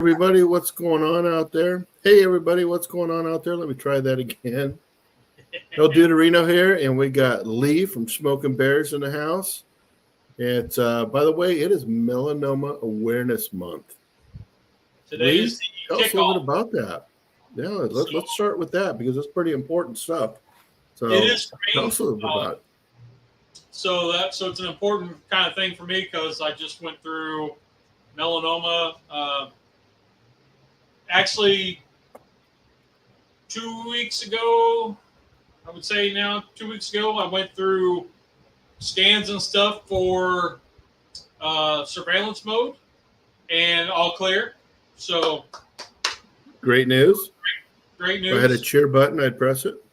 Everybody, what's going on out there? Hey, everybody, what's going on out there? Let me try that again. El Deuterino here, and we got Lee from Smoking Bears in the house. It's by the way, it is Melanoma Awareness Month. Today Lee, is the tell us a little bit kickoff. about that. Yeah, So let's start with that because it's pretty important stuff. it So is for tell me. us a little bit about it. So it's an important kind of thing for me because I just went through melanoma. Actually, 2 weeks ago, I would say now 2 weeks ago, I went through scans and stuff for surveillance mode, and all clear. So Great news. great If I had a news. cheer button, I'd press it.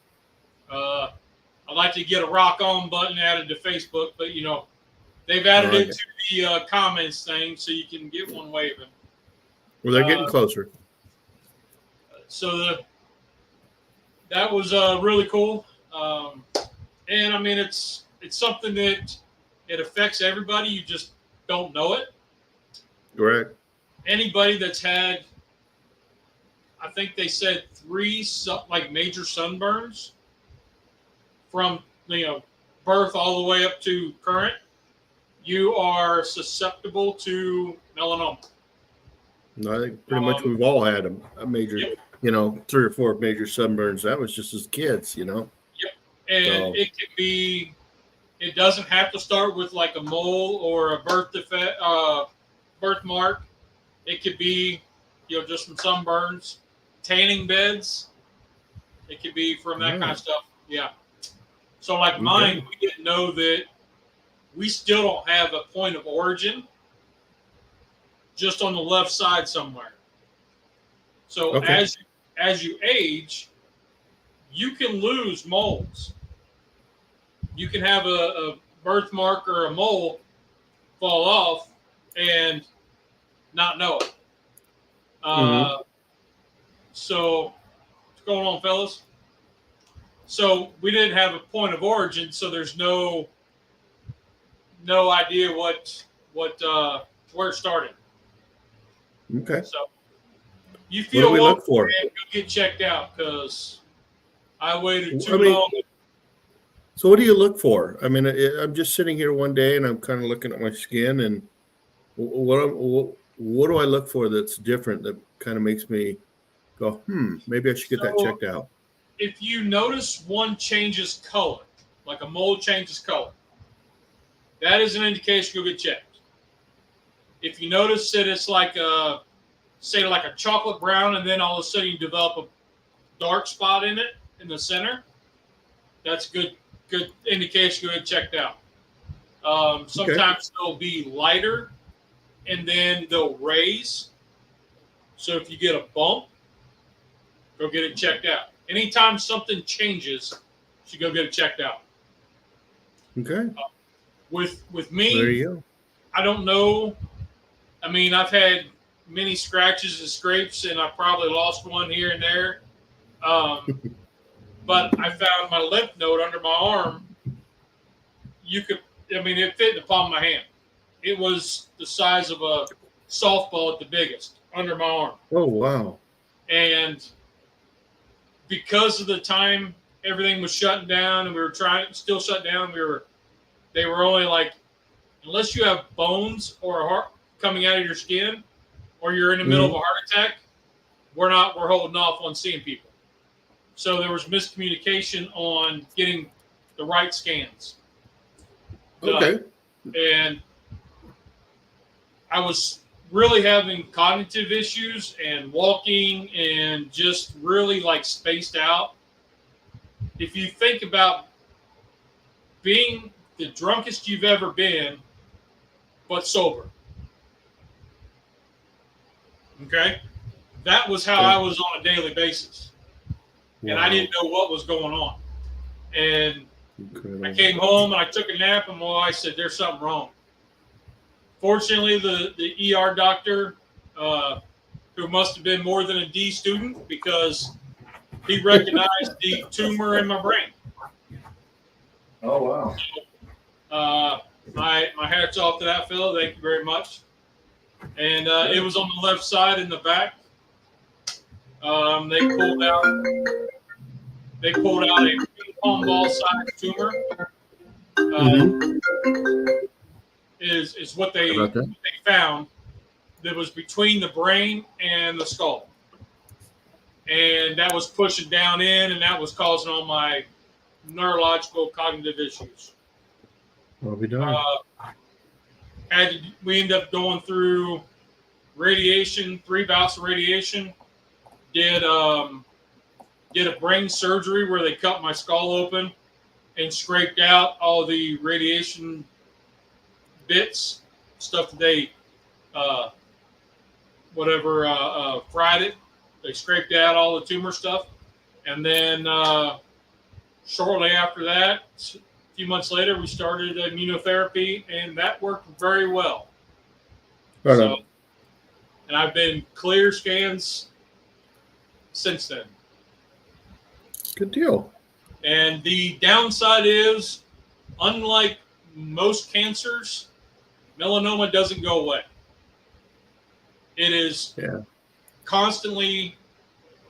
I'd like to get a rock on button added to Facebook, but they've I added like it it. to the comments thing, so you can get one waving. Well, they're getting closer. So that was really cool, and I mean it's something that it affects everybody. You just don't know it. Correct. Anybody that's had, I think they said three major sunburns from birth all the way up to current, you are susceptible to melanoma. I think pretty much we've all had a major, Yep. 3 or 4 major sunburns. That was just as kids. Yep. And So- it can be. It doesn't have to start with like a mole or a birthmark. It could be, just from sunburns, tanning beds. It could be from that kind of stuff. Yeah. So like mine, we didn't know that we still don't have a point of origin, just on the left side somewhere. So as you age, you can lose moles. You can have a birthmark or a mole fall off and not know it. So what's going on, fellas? So we didn't have a point of origin, so there's no idea where it started. Okay. So you What feel do we look for? Man, go get checked out because I waited too long. So what do you look for? I mean, I'm just sitting here one day and I'm kind of looking at my skin, and what do I look for that's different that kind of makes me go, maybe I should get that checked out? If you notice one changes color, like a mole changes color, that is an indication go get checked. If you notice that it's like a chocolate brown, and then all of a sudden you develop a dark spot in it in the center, that's good indication go get checked out. Sometimes they'll be lighter, and then they'll raise. So if you get a bump, go get it checked out. Anytime something changes, you should go get it checked out. Okay. With me, there you go. I don't know. I mean, I've had many scratches and scrapes, and I probably lost one here and there. But I found my lymph node under my arm. It fit in the palm of my hand. It was the size of a softball at the biggest under my arm. Oh, wow. And because of the time everything was shutting down and we were still shut down, they were only like, unless you have bones or a heart coming out of your skin or you're in the middle of a heart attack, we're holding off on seeing people. So there was miscommunication on getting the right scans done. Okay. And I was really having cognitive issues and walking and just really like spaced out. If you think about being the drunkest you've ever been, but sober. Okay? That was how I was on a daily basis. Wow. And I didn't know what was going on. And I came home and I took a nap, and my wife said, there's something wrong. Fortunately, the ER doctor, who must have been more than a D student, because he recognized the tumor in my brain. Oh, wow. So, my hat's off to that fellow. Thank you very much. and it was on the left side in the back. They pulled out a ping pong ball sized tumor. Is what they found that was between the brain and the skull, and that was pushing down in, and that was causing all my neurological cognitive issues. What we doing? We ended up going through radiation, 3 bouts of radiation. Did a brain surgery where they cut my skull open and scraped out all the radiation bits, stuff that they fried it. They scraped out all the tumor stuff, and then shortly after that, a few months later, we started immunotherapy, and that worked very well. And I've been clear scans since then. Good deal. And the downside is, unlike most cancers, melanoma doesn't go away. It is constantly,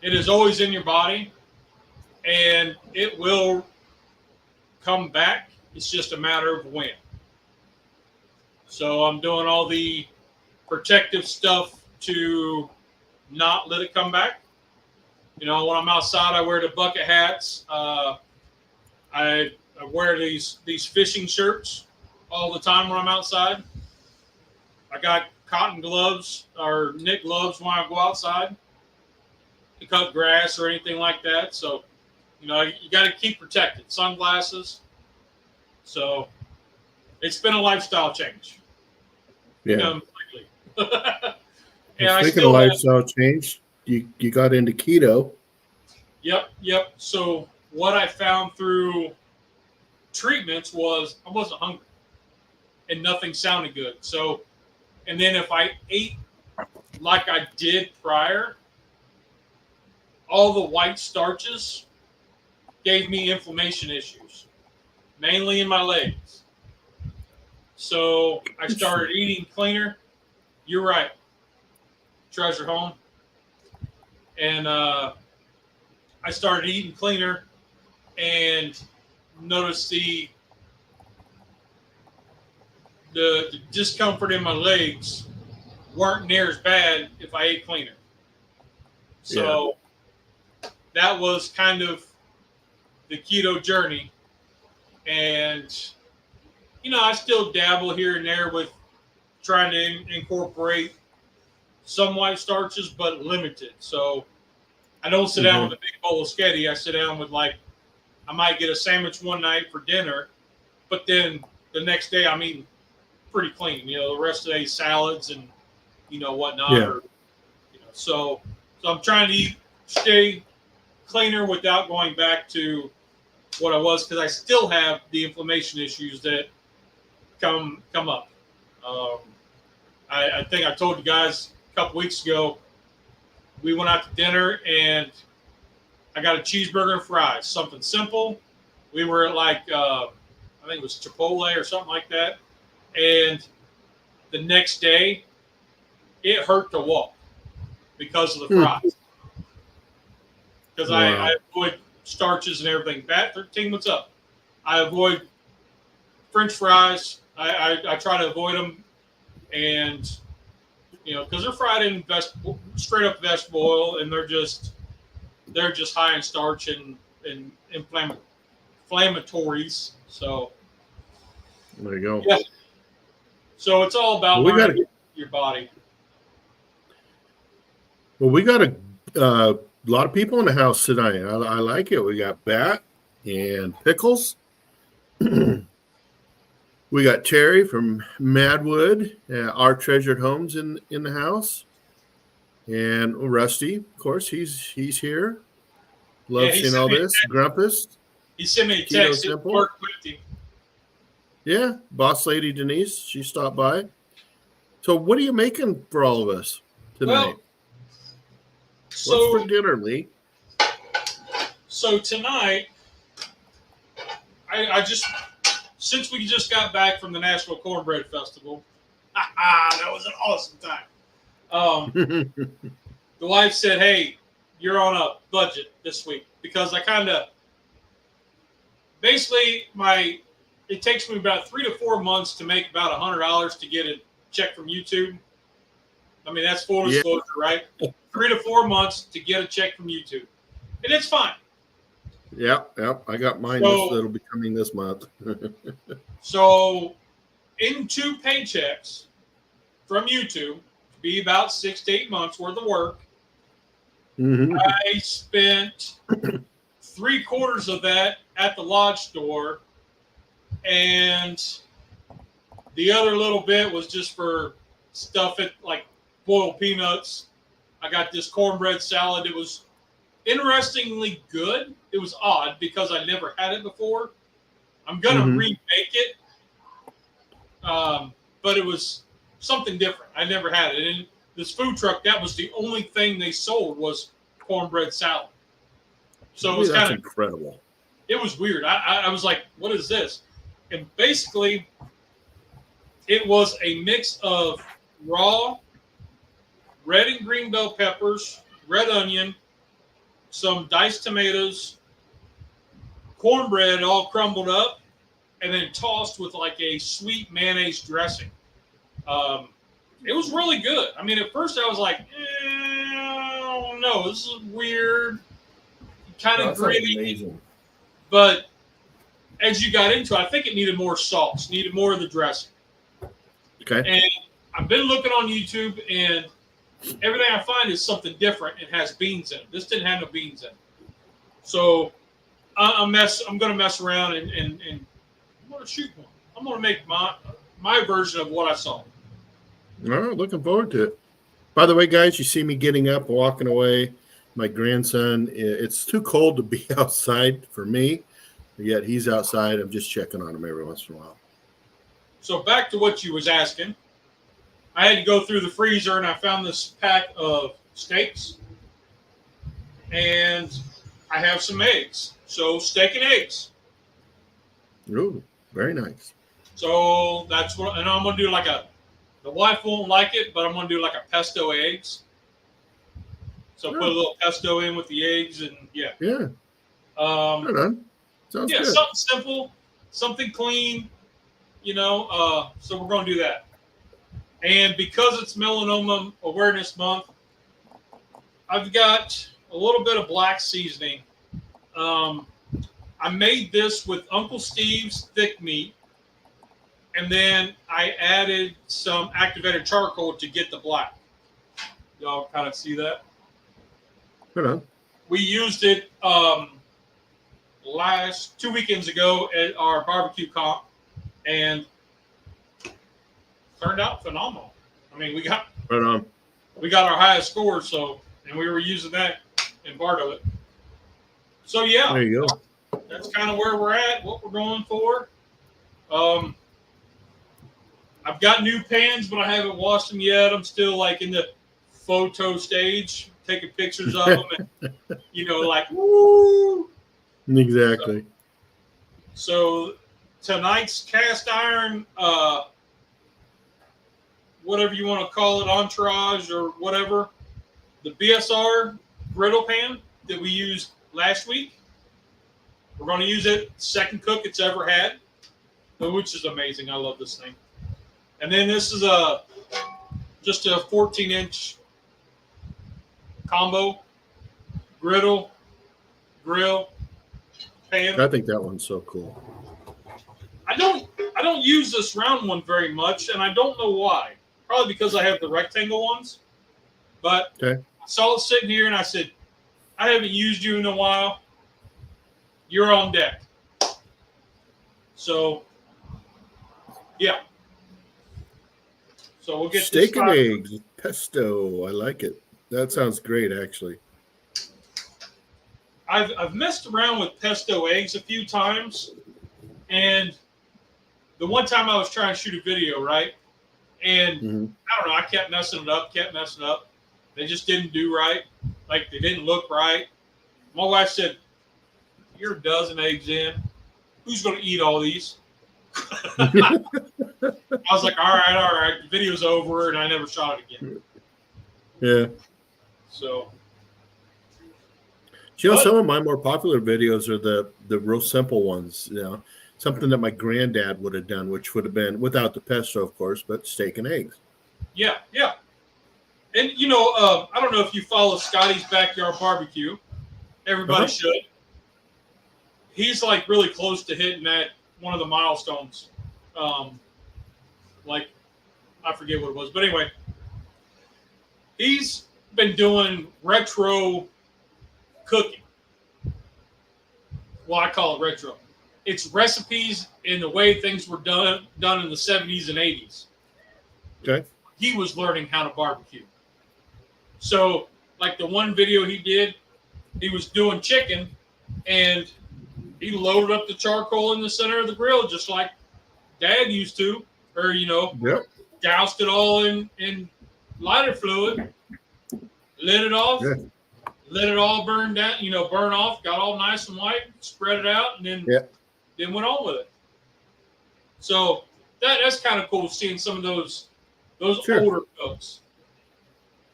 it is always in your body, and it will come back. It's just a matter of when. So I'm doing all the protective stuff to not let it come back. When I'm outside, I wear the bucket hats. I wear these fishing shirts all the time when I'm outside. I got cotton gloves or knit gloves when I go outside to cut grass or anything like that. So, you got to keep protected. Sunglasses. So, it's been a lifestyle change. Yeah. And speaking of lifestyle change, you got into keto. Yep. So what I found through treatments was I wasn't hungry and nothing sounded good. So, and then if I ate like I did prior, all the white starches gave me inflammation issues, mainly in my legs. So I started eating cleaner. You're right. Treasure home. And I started eating cleaner and noticed the discomfort in my legs weren't near as bad if I ate cleaner. So that was kind of the keto journey. And, I still dabble here and there with trying to incorporate some white starches, but limited. So I don't sit down with a big bowl of sketty. I sit down with I might get a sandwich one night for dinner, but then the next day I'm eating pretty clean. The rest of the day salads and whatnot. Yeah. Or, so I'm trying to stay cleaner without going back to what I was, because I still have the inflammation issues that come up. I think I told you guys a couple weeks ago, we went out to dinner and I got a cheeseburger and fries, something simple. We were at I think it was Chipotle or something like that. And the next day, it hurt to walk because of the fries. Because I avoid starches and everything. Bat 13, what's up? I avoid French fries. I try to avoid them. And, because they're fried in straight up vegetable oil, and they're just high in starch and inflammatories. So there you go. Yeah. So it's all about your body. Well, we got a lot of people in the house tonight. I like it. We got Bat and Pickles. We got Terry from Madwood, our treasured homes in the house, and Rusty, of course, he's here. Love seeing all this. Grumpus. He sent me a text. It worked with him. Yeah, boss lady Denise, she stopped by. So, what are you making for all of us tonight? What's for dinner, Lee? So tonight, I just. Since we just got back from the Nashville Cornbread Festival, that was an awesome time. The wife said, "Hey, you're on a budget this week," because I kind of basically it takes me about 3 to 4 months to make about $100 to get a check from YouTube. I mean, that's full Yeah. disclosure, right? 3 to 4 months to get a check from YouTube, and it's fine. Yep. I got mine. So, That'll be coming this month. so in 2 paychecks from YouTube, to be about 6 to 8 months worth of work, I spent 3/4 of that at the lodge store, and the other little bit was just for stuff like boiled peanuts. I got this cornbread salad. It was interestingly good. It was odd because I never had it before. I'm gonna remake it, but it was something different. I never had it. And this food truck, that was the only thing they sold was cornbread salad. So it was kind of incredible. It was weird. I was like, "What is this?" And basically, it was a mix of raw red and green bell peppers, red onion, some diced tomatoes, cornbread all crumbled up, and then tossed with like a sweet mayonnaise dressing. It was really good. I mean, at first I was like, I don't know, this is weird, kind of gritty. But as you got into it, I think it needed more sauce, needed more of the dressing. Okay. And I've been looking on YouTube, and everything I find is something different and has beans in it. This didn't have no beans in it. So I'm going to mess around and I'm going to shoot one. I'm going to make my version of what I saw. All right, looking forward to it. By the way, guys, you see me getting up, walking away. My grandson, it's too cold to be outside for me, yet he's outside. I'm just checking on him every once in a while. So back to what you was asking. I had to go through the freezer, and I found this pack of steaks, and I have some eggs. So steak and eggs. Ooh, very nice. So that's what, and I'm going to do the wife won't like it, but I'm going to do like a pesto eggs. So put a little pesto in with the eggs, and yeah. Yeah. Sounds good. Something simple, something clean, so we're going to do that. And because it's Melanoma Awareness Month, I've got a little bit of black seasoning. I made this with Uncle Steve's thick meat, and then I added some activated charcoal to get the black. Y'all kind of see that? Right on. We used it 2 weekends ago at our barbecue comp, and turned out phenomenal. I mean, we got our highest score, and we were using that in Bardo. So yeah, there you go. That's kind of where we're at, what we're going for. I've got new pans, but I haven't washed them yet. I'm still like in the photo stage, taking pictures of them, and like woo. Exactly. So tonight's cast iron, whatever you want to call it, entourage or whatever, the BSR griddle pan that we used last week. We're going to use it, second cook it's ever had, which is amazing. I love this thing. And then this is just a 14-inch combo griddle, grill, pan. I think that one's so cool. I don't use this round one very much, and I don't know why. Probably because I have the rectangle ones. But okay. I saw it sitting here, and I said, I haven't used you in a while. You're on deck. So, yeah. So we'll get steak and eggs, pesto. I like it. That sounds great, actually. I've messed around with pesto eggs a few times, and the one time I was trying to shoot a video, right? And I don't know, I kept messing it up. They just didn't do right. Like, they didn't look right. My wife said, "You're a dozen eggs in. Who's going to eat all these?" I was like, all right. The video's over, and I never shot it again. Yeah. So, You know, but some of my more popular videos are the real simple ones. You know, something that my granddad would have done, which would have been without the pesto, of course, but steak and eggs. yeah, yeah. And I don't know if you follow Scotty's Backyard Barbecue. Everybody Uh-huh. should. He's like really close to hitting that one of the milestones. Um, like I forget what it was, but anyway, he's been doing retro cooking. Well, I call it retro. It's recipes in the way things were done in the 70s and 80s. Okay. He was learning how to barbecue. So, like the one video he did, he was doing chicken, and he loaded up the charcoal in the center of the grill just like Dad used to, or Yep. doused it all in lighter fluid, lit it off, Yeah. let it all burn down, burn off, got all nice and white, spread it out, and then went on with it. So that's kind of cool seeing some of those Sure. older cooks,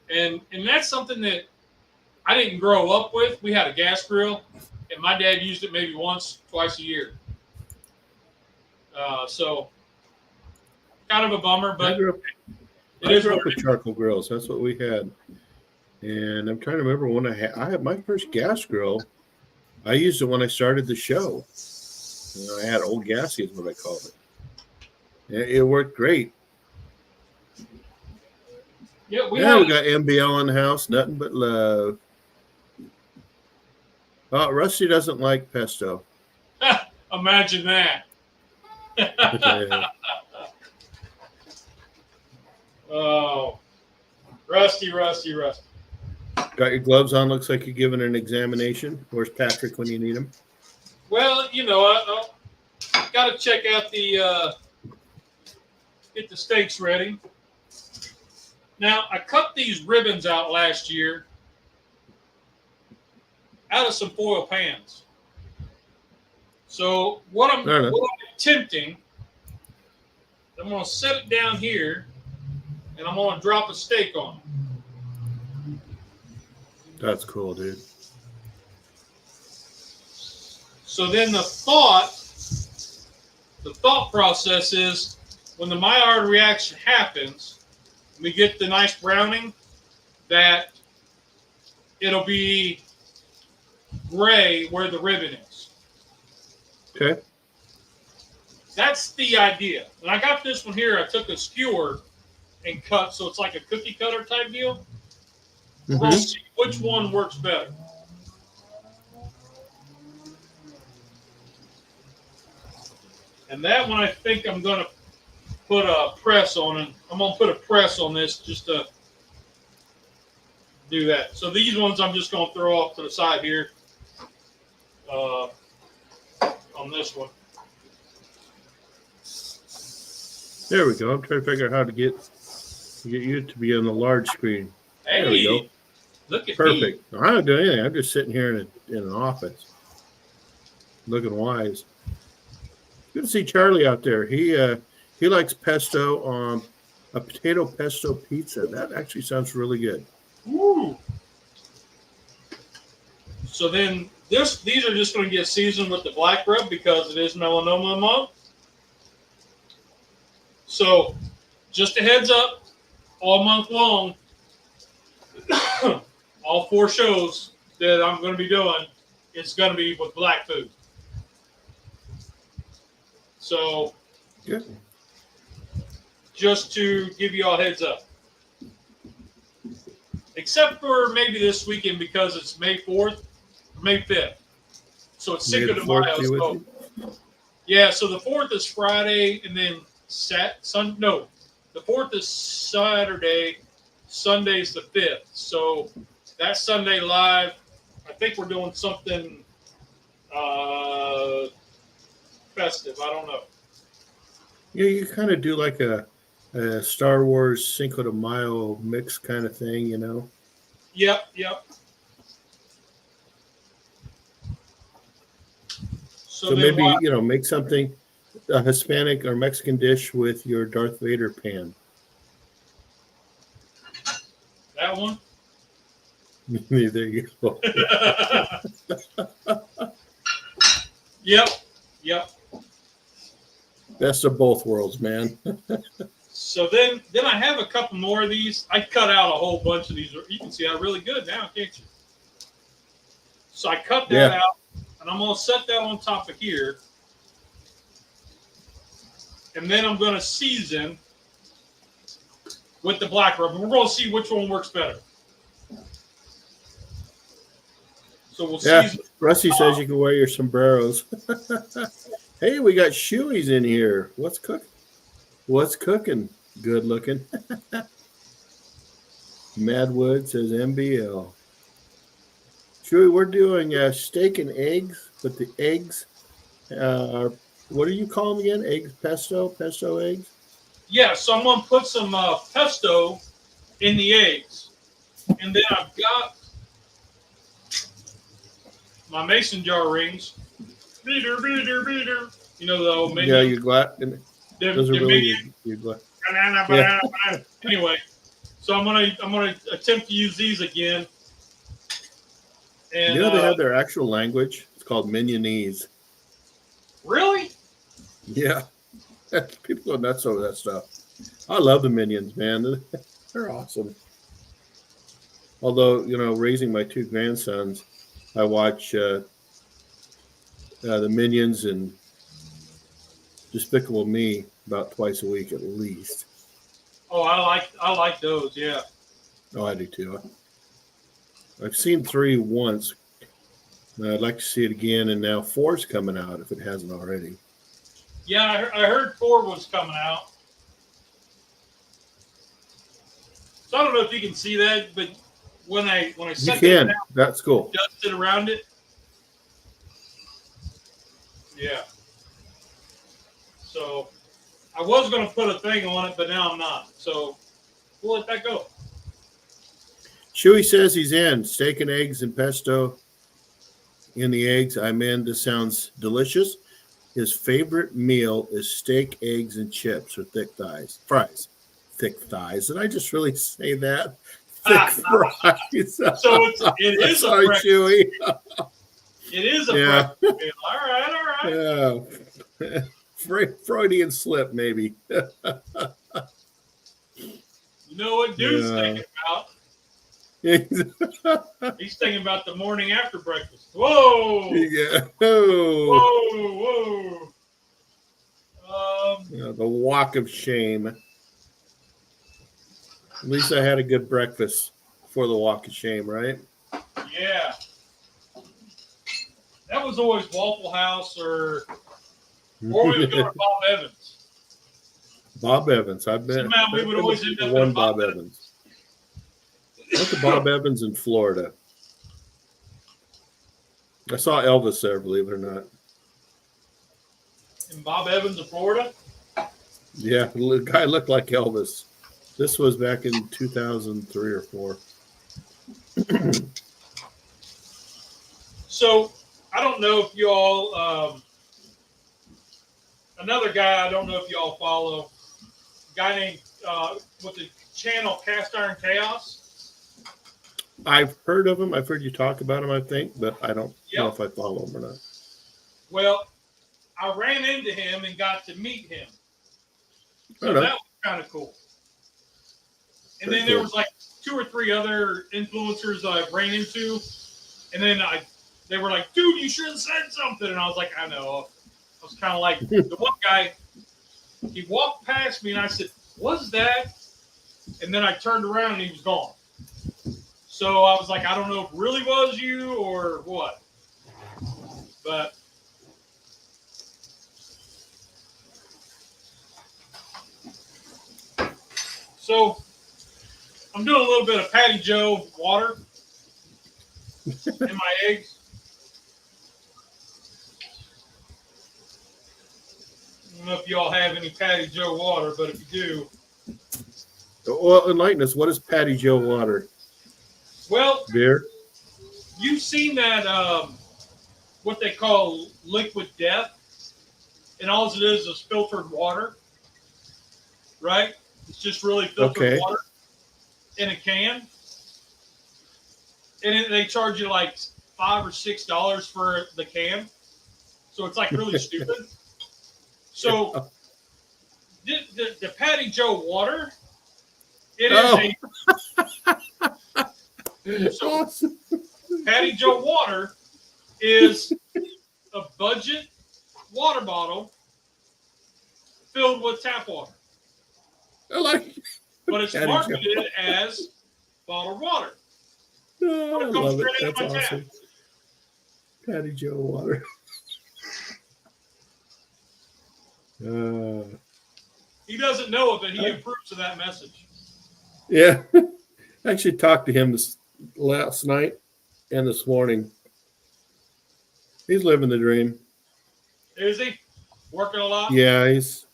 and that's something that I didn't grow up with. We had a gas grill, and my dad used it maybe once, twice a year. So kind of a bummer, but I grew up with charcoal grills. That's what we had. And I'm trying to remember when I had my first gas grill. I used it when I started the show. I had old gassy is what I called it. It worked great. Yeah, we We got MBL in the house. Nothing but love. Oh, Rusty doesn't like pesto. Imagine that. Oh, Rusty. Got your gloves on. Looks like you're giving an examination. Where's Patrick when you need him? Well, I got to check out get the steaks ready. Now, I cut these ribbons out last year out of some foil pans. So what I'm attempting, I'm going to set it down here, and I'm going to drop a steak on it. That's cool, dude. So then the thought process is when the Maillard reaction happens, we get the nice browning, that it'll be gray where the ribbon is. Okay. That's the idea. When I got this one here, I took a skewer and cut, so it's like a cookie cutter type deal. Mm-hmm. We'll see which one works better. And that one, I think I'm going to put a press on it. I'm going to put a press on this just to do that. So these ones I'm just going to throw off to the side here on this one. There we go. I'm trying to figure out how to get you to be on the large screen. Hey, there we go. Look at Perfect. Me. I don't do anything. I'm just sitting here in an office, looking wise. Good to see Charlie out there. He likes pesto, a potato pesto pizza. That actually sounds really good. Ooh. So then these are just going to get seasoned with the black rub because it is melanoma month. So just a heads up, all month long, all 4 shows that I'm going to be doing, it's going to be with black food. So just to give you all heads up. Except for maybe this weekend because it's May 4th, May 5th. So it's Cinco de Mayo. So, yeah, so the 4th is Friday, and then the 4th is Saturday, Sunday's the 5th. So that Sunday live, I think we're doing something festive. I don't know. Yeah, you kind of do like a Star Wars Cinco de Mayo mix kind of thing, you know? Yep. So maybe, make something, a Hispanic or Mexican dish with your Darth Vader pan. That that one. There you go. Yep. Yep. Best of both worlds, man. So then I have a couple more of these. I cut out a whole bunch of these. You can see how really good now, can't you? So I cut that out, and I'm going to set that on top of here. And then I'm going to season with the black rub. We're going to see which one works better. So we'll season. Rusty says you can wear your sombreros. Hey, we got Shoey's in here. What's cooking? Good looking. Madwood says MBL. Chewy, we're doing steak and eggs, but the eggs are, what do you call them again? Eggs, pesto eggs? Yeah, so I'm going to put some pesto in the eggs. And then I've got my mason jar rings. Beater. You know the old minion? Yeah, you're glad. Those are really your glad. Banana. Anyway, so I'm gonna attempt to use these again. And You know they have their actual language. It's called Minionese. Really? Yeah. People go nuts over that stuff. I love the Minions, man. They're awesome. Although, raising my two grandsons, I watch the Minions and Despicable Me about twice a week at least. Oh, I like those, yeah. Oh, I do too. I've seen 3 once. I'd like to see it again, and now 4's coming out if it hasn't already. Yeah, I heard 4 was coming out. So I don't know if you can see that, but when I set it down, that's cool. Dust it around it. Yeah. So I was going to put a thing on it, but now I'm not. So we'll let that go. Chewy says he's in. Steak and eggs and pesto in the eggs. I'm in. This sounds delicious. His favorite meal is steak, eggs, and chips or thick fries. Thick thighs. Did I just really say that? Thick fries. So it is Sorry, a breakfast. Chewy. It is a breakfast meal. All right. Yeah. Freudian slip, maybe. You know what Dude's thinking about? He's thinking about the morning after breakfast. Whoa! Yeah. Whoa! The walk of shame. At least I had a good breakfast before the walk of shame, right? Yeah. That was always Waffle House or we would go to Bob Evans. Bob Evans. I've been. Somehow we would always end up one in Bob Evans. I went to Bob Evans in Florida. I saw Elvis there, believe it or not. In Bob Evans in Florida? Yeah, the guy looked like Elvis. This was back in 2003 or 4. So, I don't know if y'all, another guy I don't know if y'all follow, a guy named, with the channel Cast Iron Chaos. I've heard of him. I've heard you talk about him, I think, but I don't know if I follow him or not. Well, I ran into him and got to meet him. So that was kind of cool. And then there was like 2 or 3 other influencers I ran into. And then they were like, dude, you should have said something. And I was like, I know. I was kind of like, the one guy, he walked past me and I said, what's that? And then I turned around and he was gone. So I was like, I don't know if it really was you or what. But so I'm doing a little bit of Patty Joe water in my eggs. I don't know if y'all have any Patty Joe water, but if you do. Well, enlighten us. What is Patty Joe water? Well, beer. You've seen that what they call liquid death, and all it is filtered water, right? It's just really filtered water in a can. and they charge you like $5 or $6 for the can. So it's like really stupid. So the Patty Joe water, it is awesome. Patty Joe water is a budget water bottle filled with tap water. I like it. But it's Patty marketed Joe. as bottled water. Oh, I love it. That's awesome. Tap. Patty Joe water. He doesn't know it, but he approves of that message. Yeah. I actually talked to him last night and this morning. He's living the dream. Is he? Working a lot? Yeah, he's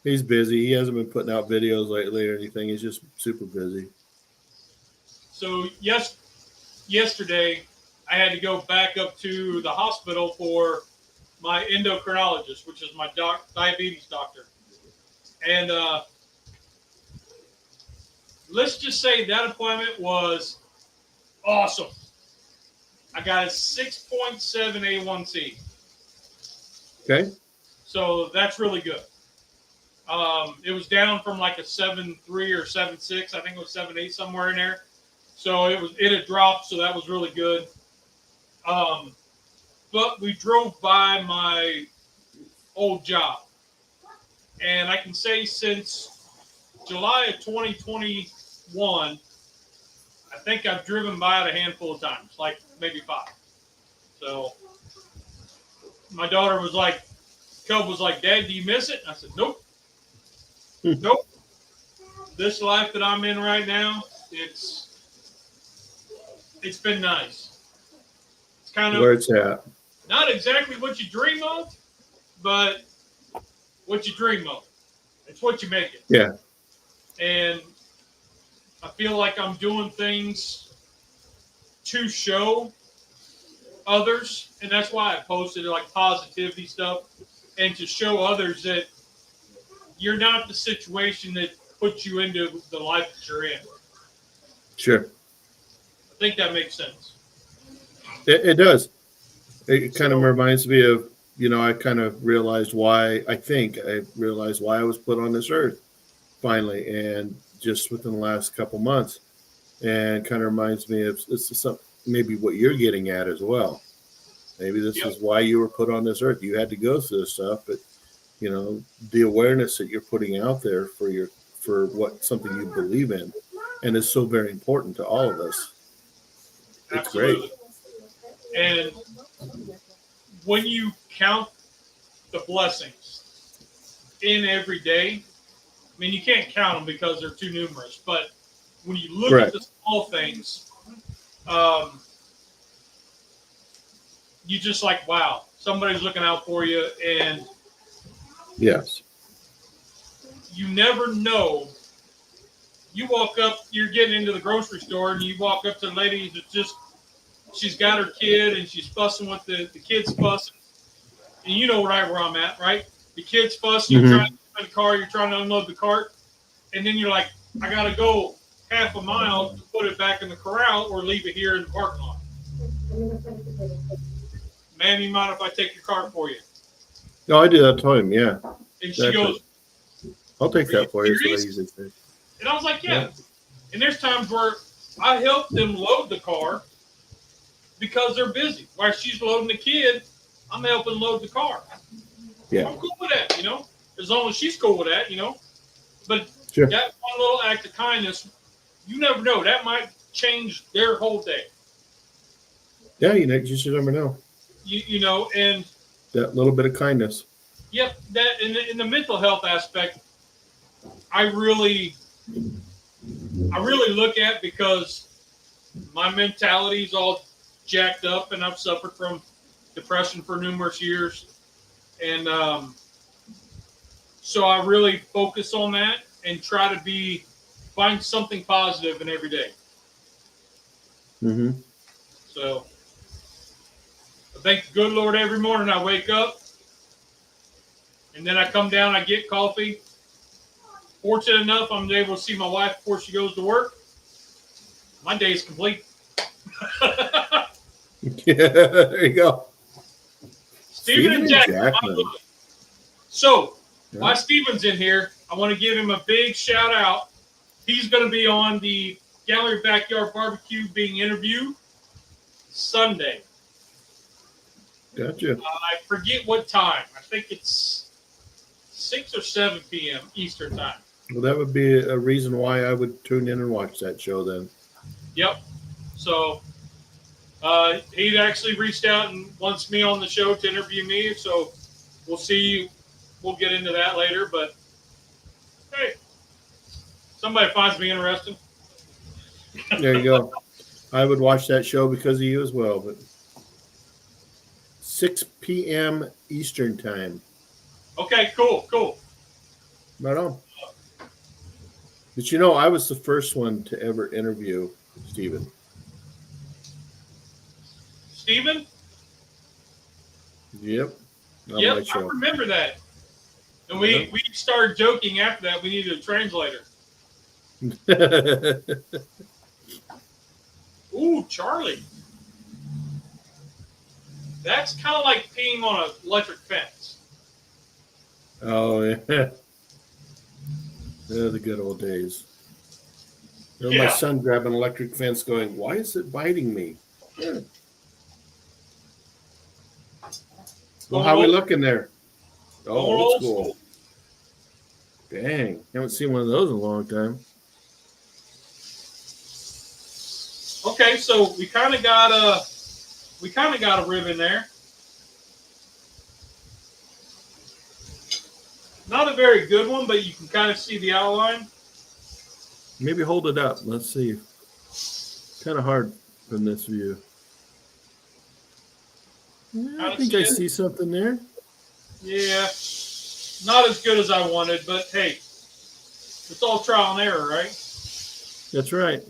busy. He hasn't been putting out videos lately or anything. He's just super busy. So yesterday I had to go back up to the hospital for my endocrinologist, which is my diabetes doctor. And let's just say that appointment was awesome. I got a 6.7 A1C. Okay. So that's really good. It was down from like a 7.3 or 7.6. I think it was 7.8, somewhere in there. So it had dropped, so that was really good. But we drove by my old job. And I can say since July of 2021, I think I've driven by it a handful of times, like maybe 5. So my daughter was like, Cub was like, Dad, do you miss it? And I said, nope. Nope. This life that I'm in right now, it's been nice. It's kind of where it's at. Not exactly what you dream of, but what you dream of. It's what you make it. Yeah. And I feel like I'm doing things to show others, and that's why I posted like positivity stuff, and to show others that you're not the situation that puts you into the life that you're in. Sure. I think that makes sense. It does. It kind of reminds me of, I kind of realized why I was put on this earth finally, and just within the last couple months, and kind of reminds me of maybe what you're getting at as well. Maybe this is why you were put on this earth. You had to go through this stuff, but the awareness that you're putting out there for what something you believe in, and is so very important to all of us. It's Absolutely. Great. And when you count the blessings in every day, I mean, you can't count them because they're too numerous, but when you look at the small things, you just like, wow, somebody's looking out for you. And yes, you never know. You walk up, you're getting into the grocery store, and you walk up to the lady that's she's got her kid, and she's fussing with the kid's fussing. And you know right where I'm at, right? The kid's fussing, you're trying to get in the car, you're trying to unload the cart, and then you're like, I got to go half a mile to put it back in the corral or leave it here in the parking lot. Ma'am, you mind if I take your cart for you? No, I do that to him, yeah. And she goes, I'll take that for you. So I usually say. And I was like, yeah. And there's times where I help them load the car because they're busy. While she's loading the kid, I'm helping load the car. Yeah. I'm cool with that, as long as she's cool with that, But that one little act of kindness, you never know. That might change their whole day. Yeah, you should never know. And that little bit of kindness. Yep, that in the mental health aspect, I really look at, because my mentality is all jacked up, and I've suffered from depression for numerous years, and so I really focus on that and try to find something positive in every day. Mm-hmm. So I thank the good Lord every morning. I wake up, and then I come down, I get coffee. Fortunate enough, I'm able to see my wife before she goes to work. My day is complete. Yeah, there you go. Stephen and Jackman. Jackman. So, Yeah. while Stephen's in here, I want to give him a big shout out. He's going to be on the Gallery Backyard Barbecue being interviewed Sunday. Gotcha. I forget what time. I think it's 6 or 7 p.m. Eastern time. Well, that would be a reason why I would tune in and watch that show then. Yep. So he'd actually reached out and wants me on the show to interview me. So we'll see. We'll get into that later. But hey, somebody finds me interesting. There you go. I would watch that show because of you as well. But 6 p.m. Eastern time. Okay, cool. Right on. But you know, I was the first one to ever interview Stephen. Stephen? Yep. On Yep, my show. I remember that. And we started joking after that. We needed a translator. Ooh, Charlie. That's kind of like peeing on an electric fence. Oh, yeah. They're the good old days. You know, Yeah. My son grabbed an electric fence going, why is it biting me? Yeah. Well, how are we looking there? Oh, old school. Dang. Haven't seen one of those in a long time. Okay, so we kind of got a rib in there. Not a very good one, but you can kind of see the outline. Maybe hold it up. Let's see. Kind of hard from this view. Yeah, I think I see something there. Yeah, not as good as I wanted, but hey, it's all trial and error, right? That's right.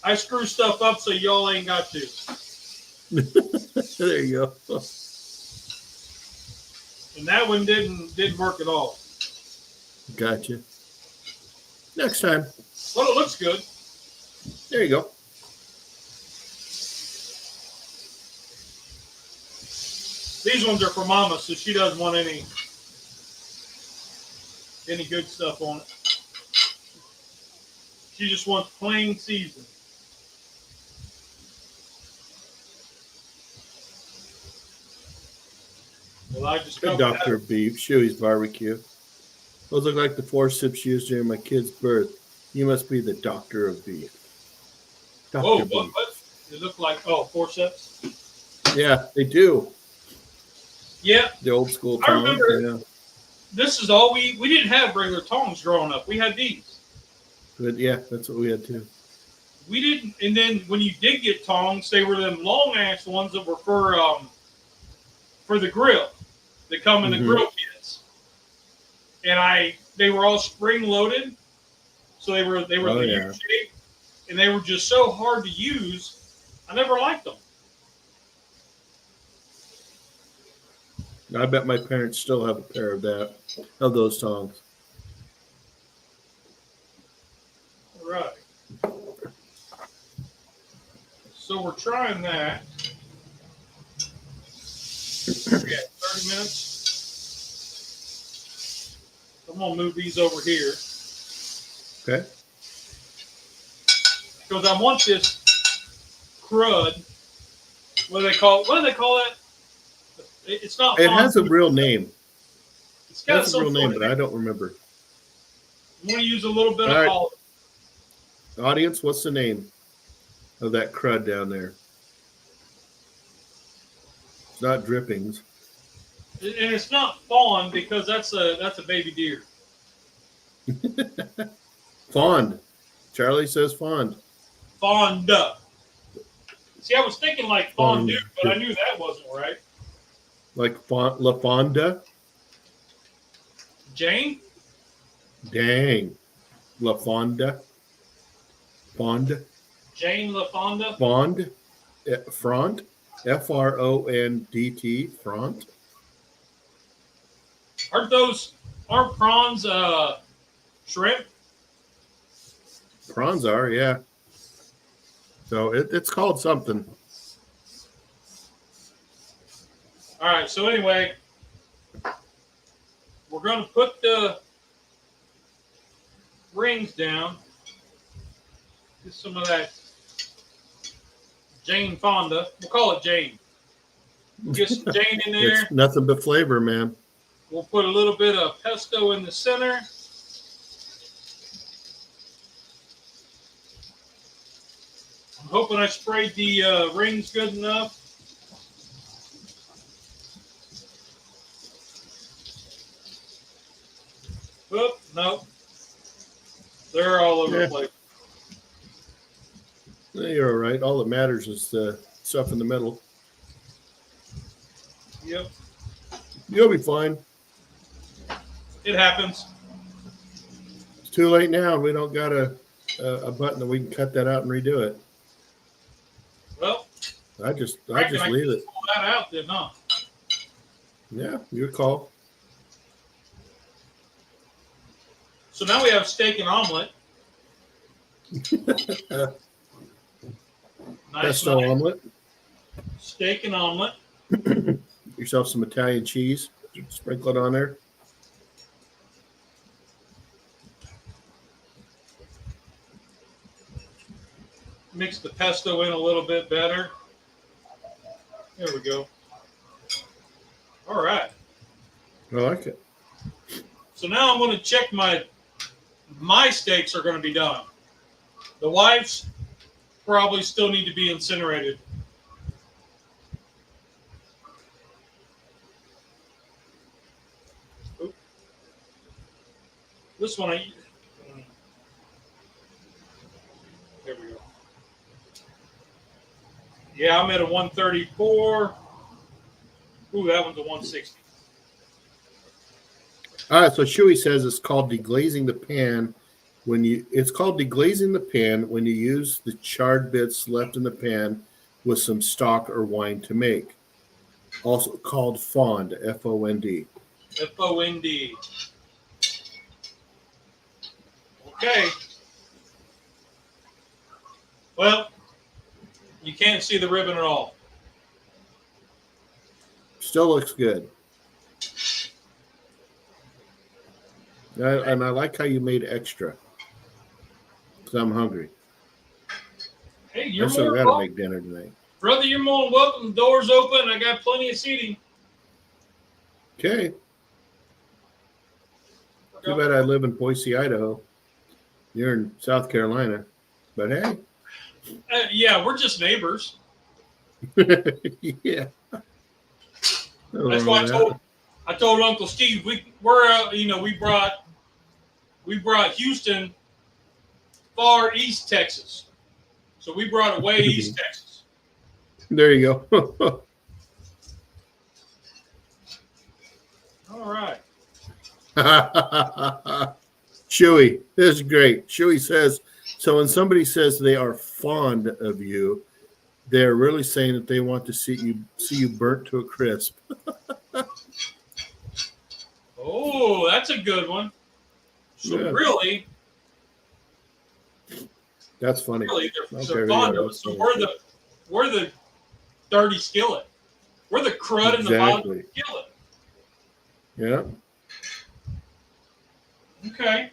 I screw stuff up so y'all ain't got to. There you go. And that one didn't work at all. Gotcha. Next time. Well, it looks good. There you go. These ones are for Mama, so she doesn't want any good stuff on it. She just wants plain season. Well, I just Good doctor of beef, Shuey's barbecue. Those look like the forceps used during my kid's birth. You must be the doctor of beef. Whoa, what? They look like, forceps? Yeah, they do. Yeah. The old school I tongs. remember Yeah. this is all we didn't have regular tongs growing up. We had these. But yeah, that's what we had too. We didn't, and then when you did get tongs, they were them long ass ones that were for the grill. They come in the grill kits. And they were all spring loaded. So they were the U-shape, and they were just so hard to use. I never liked them. I bet my parents still have a pair of those tongs. All right. So we're trying that. We got 30 minutes. I'm gonna move these over here. Okay. Because I want this crud. What do they call that? It's not. It has a real name. It's got It has a real name, but I don't remember. I'm going to use a little bit All of right. olive. Audience, what's the name of that crud down there? It's not drippings. And it's not fawn because that's a baby deer. Fond. Charlie says fond. Fonda. See, I was thinking like fondue, but I knew that wasn't right. Like La Fonda? Jane? Dang. La Fonda? Fond? Jane LaFonda? Fond? Front? F-R-O-N-D-T? Front? Aren't prawns shrimp? Prawns are, yeah. So it's called something. All right. So anyway, we're going to put the rings down. Get some of that Jane Fonda. We'll call it Jane. Get some Jane in there. It's nothing but flavor, man. We'll put a little bit of pesto in the center. I'm hoping I sprayed the rings good enough. Oop, nope. They're all over the place. Yeah, you're all right. All that matters is the stuff in the middle. Yep. You'll be fine. It happens. It's too late now. We don't got a button that we can cut that out and redo it. Well, I just leave it. Pull that out then, huh? Yeah, your call. So now we have steak and omelet. Pesto omelet. Steak and omelet. Yourself some Italian cheese. Sprinkle it on there. Mix the pesto in a little bit better. There we go. All right. I like it. So now I'm going to check my steaks are going to be done. The wife's probably still need to be incinerated. Oop. This one there we go. Yeah, I'm at a 134. Ooh, that one's a 160. All right, so Shuey says it's called deglazing the pan it's called deglazing the pan when you use the charred bits left in the pan with some stock or wine to make. Also called fond, F-O-N-D. F-O-N-D. Okay. Well, you can't see the ribbon at all. Still looks good. And I like how you made extra. Because I'm hungry. Hey, you're I still more got to welcome. make dinner tonight. Brother, you're more than welcome. The door's open. I got plenty of seating. Okay. Too bad I live in Boise, Idaho. You're in South Carolina. But hey. Yeah, we're just neighbors. Yeah. That's why I told Uncle Steve we brought Houston far east Texas, so we brought it way east Texas. There you go. All right. Shuey, this is great. Shuey says, so when somebody says they are fond of you, they're really saying that they want to see you burnt to a crisp. Oh, that's a good one. So yeah. really, that's funny. Really, they're fond of us. So we're the dirty skillet. We're the crud in the bottom of the skillet. Yeah. Okay.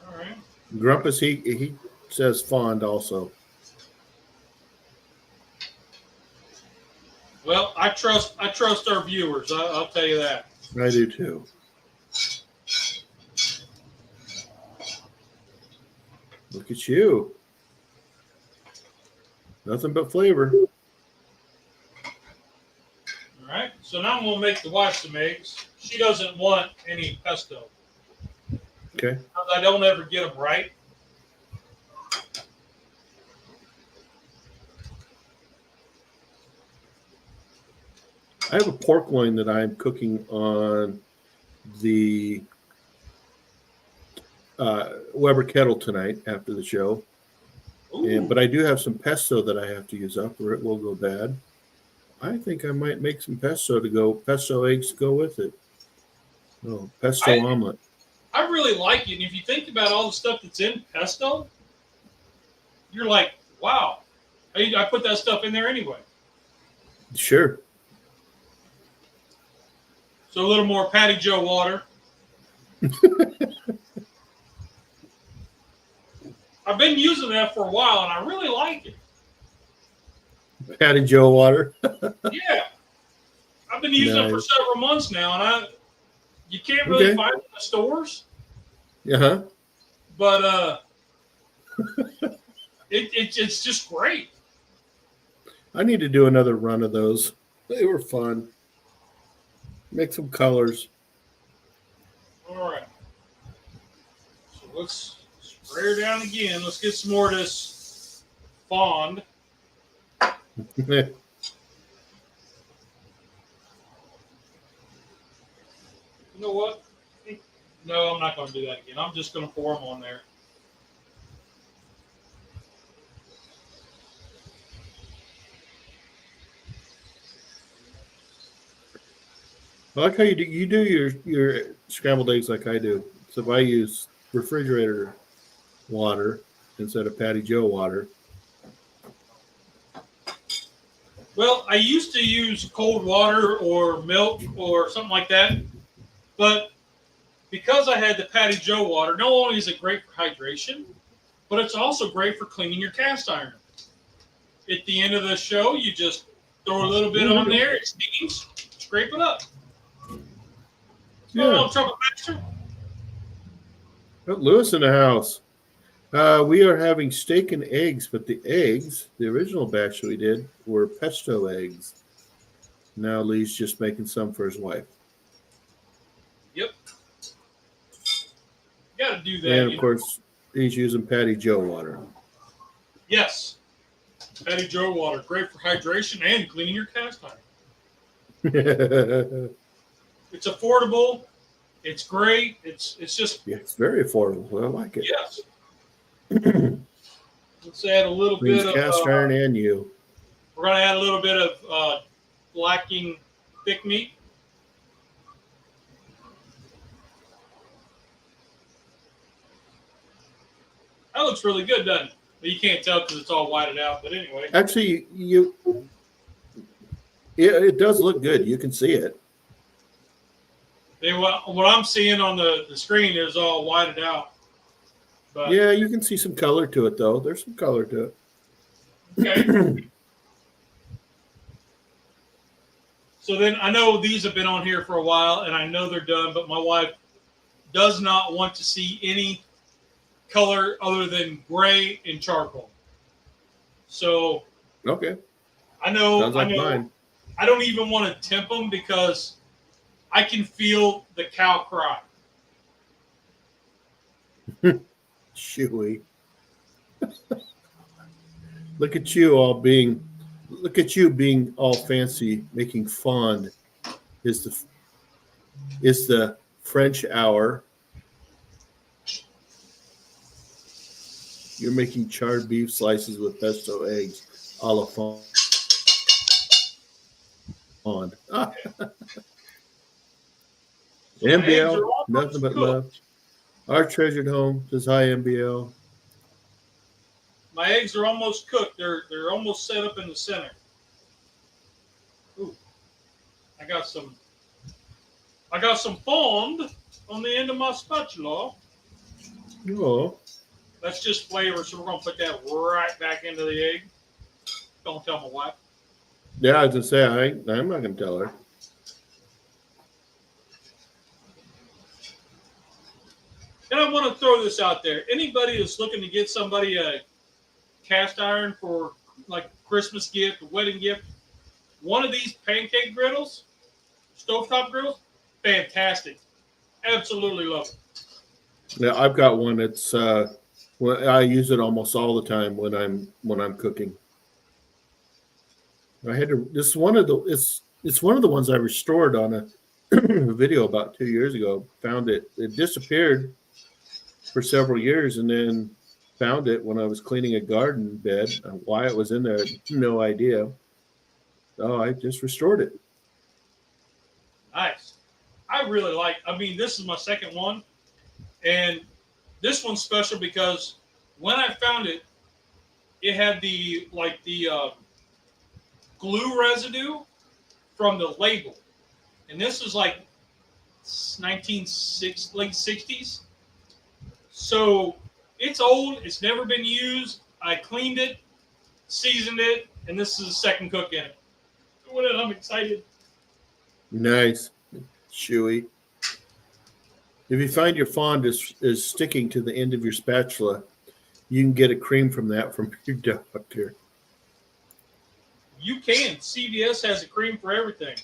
All right. Grumpus, he says fond also. Well, I trust our viewers. I'll tell you that. I do too. Look at you. Nothing but flavor. All right. So now I'm going to make the wife some eggs. She doesn't want any pesto. Okay. I don't ever get them right. I have a pork loin that I'm cooking on the Weber kettle tonight after the show. But I do have some pesto that I have to use up or it will go bad. I think I might make some pesto eggs to go with it. Oh, pesto omelet. I really like it. And if you think about all the stuff that's in pesto, you're like, wow, I put that stuff in there anyway. Sure. So a little more Patty Joe water. I've been using that for a while, and I really like it. Patty Joe water. Yeah. I've been using it for Nice. several months now, and you can't really find it in the stores. Uh-huh. But it's just great. I need to do another run of those. They were fun. Make some colors. All right. So let's spray her down again. Let's get some more of this fond. You know what? No, I'm not going to do that again. I'm just going to pour them on there. I like how you do your scrambled eggs like I do. So if I use refrigerator water instead of Patty Joe water. Well, I used to use cold water or milk or something like that, but because I had the Patty Joe water, not only is it great for hydration, but it's also great for cleaning your cast iron. At the end of the show, you just throw a little bit on there, it steams, scrape it up. Yeah. Trouble master. Oh, Lewis in the house. We are having steak and eggs, but the eggs, the original batch that we did, were pesto eggs. Now Lee's just making some for his wife. Yep. You got to do that. And, of course, he's using Patty Joe water. Yes. Patty Joe water. Great for hydration and cleaning your cast iron. It's affordable. It's great. It's just... Yeah, it's very affordable. I like it. Yes. Let's add a little bit of... cast iron and you. We're going to add a little bit of blacking thick meat. That looks really good, doesn't it? But you can't tell because it's all whited out. But anyway. Actually, it does look good. You can see it. What I'm seeing on the screen is all whited out. But, yeah, you can see some color to it, though. There's some color to it. Okay. So then I know these have been on here for a while, and I know they're done, but my wife does not want to see any color other than gray and charcoal. So Okay. I know. Sounds like mine. I don't even want to temp them because I can feel the cow cry. Chewy. Look at you being all fancy, making fond. Is the French hour. You're making charred beef slices with pesto eggs a la fond. MBL, nothing but love. Our treasured home says hi, MBL. My eggs are almost cooked. They're almost set up in the center. Ooh, I got some fond on the end of my spatula. Oh. That's just flavor, so we're gonna put that right back into the egg. Don't tell my wife. Yeah, I was gonna say I'm not gonna tell her. And I want to throw this out there. Anybody that's looking to get somebody a cast iron for like Christmas gift, a wedding gift, one of these pancake griddles, stovetop griddles, fantastic. Absolutely love it. Yeah, I've got one. It's I use it almost all the time when I'm cooking. I had to. It's one of the ones I restored on a video about 2 years ago. Found it. It disappeared for several years, and then found it when I was cleaning a garden bed. Why it was in there, no idea. Oh, I just restored it. Nice. I really like. I mean, this is my second one. And this one's special because when I found it, it had the glue residue from the label, and this is like late 60s. So it's old. It's never been used. I cleaned it, seasoned it, and this is the second cook in it. I'm excited. Nice. Chewy. If you find your fond is sticking to the end of your spatula, you can get a cream from that from your doctor. You can. CVS has a cream for everything.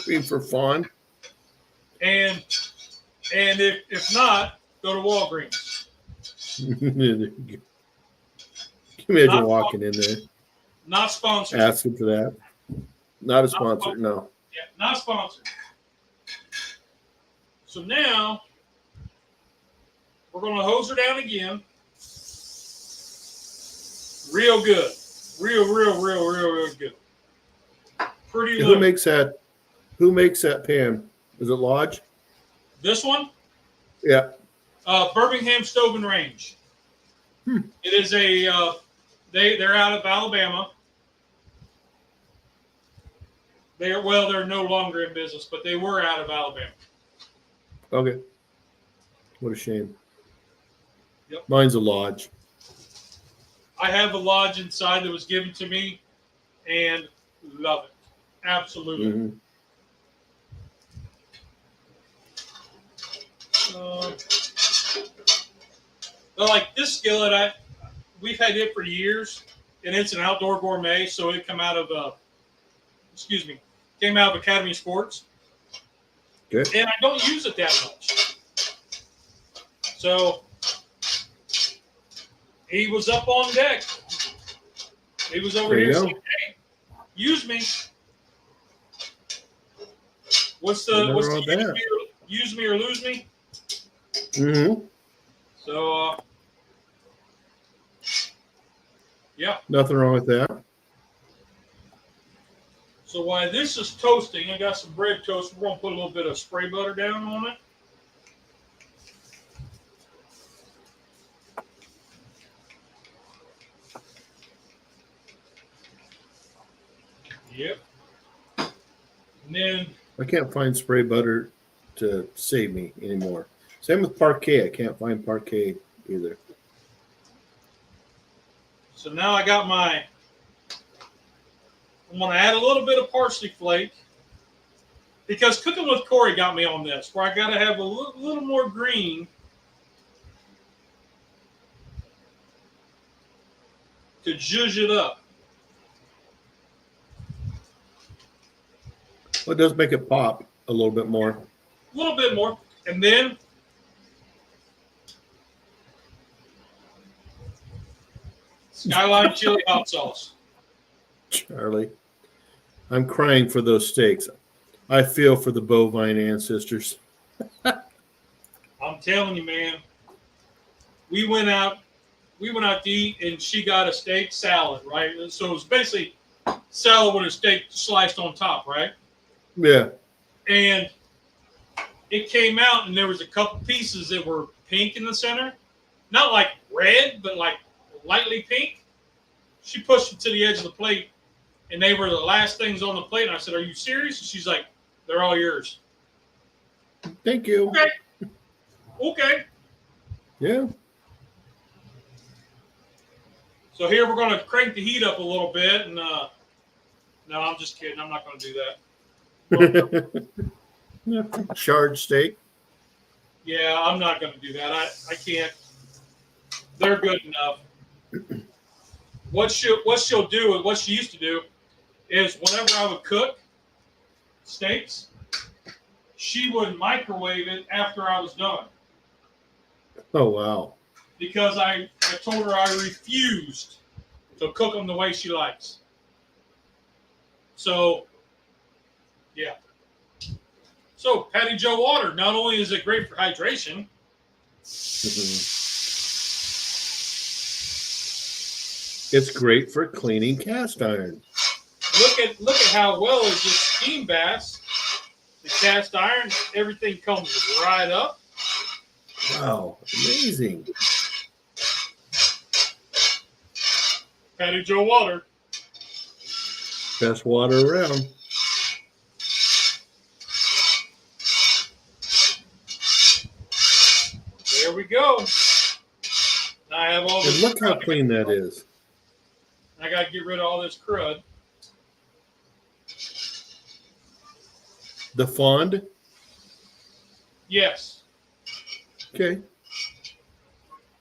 Cream for fond? And if not, go to Walgreens. Imagine Not walking in there, Not sponsored. asking for that. Not a sponsor, no. Yeah, not sponsored. So now we're going to hose her down again. Real good. Real good. Pretty Who little. makes that? Who makes that pan? Is it Lodge? This one? Yeah. Birmingham Stove and Range. It is a they're out of Alabama. They're no longer in business, but they were out of Alabama. Okay. What a shame. Yep. Mine's a Lodge. I have a Lodge inside that was given to me, and love it. Absolutely. Mm-hmm. But like this skillet, we've had it for years, and it's an outdoor gourmet, so it came out of Academy Sports. Good. And I don't use it that much. So he was up on deck. He was over here saying, "Hey, use me. What's the use me or lose me?" Mm-hmm. So yeah. Nothing wrong with that. So while this is toasting, I got some bread toast. We're going to put a little bit of spray butter down on it. Yep. And then I can't find spray butter to save me anymore. Same with Parquet. I can't find Parquet either. So now I'm going to add a little bit of parsley flake, because Cooking with Corey got me on this, where I got to have a little more green to zhuzh it up. Well, it does make it pop a little bit more. A little bit more. And then Skyline chili hot sauce. Charlie, I'm crying for those steaks. I feel for the bovine ancestors. I'm telling you, man. We went out to eat, and she got a steak salad, right? So it was basically salad with a steak sliced on top, right? Yeah. And it came out, and there was a couple pieces that were pink in the center. Not like red, but like lightly pink. She pushed them to the edge of the plate, and they were the last things on the plate. And I said, "Are you serious?" And she's like, "They're all yours." Thank you. Okay. Yeah. So here we're going to crank the heat up a little bit. And no, I'm just kidding. I'm not going to do that. Shard steak. Yeah, I'm not going to do that. I can't. They're good enough. What she'll do, what she used to do, is whenever I would cook steaks, she would microwave it after I was done. Oh, wow. Because I told her I refused to cook them the way she likes. So, yeah. So, Patty Joe water, not only is it great for hydration, it's great for cleaning cast iron. Look at how well it just steam baths the cast iron. Everything comes right up. Wow, amazing. Patty Joe water. Best water around. There we go. Now I have all And this. look how clean that is. I got to get rid of all this crud. The fond? Yes. Okay.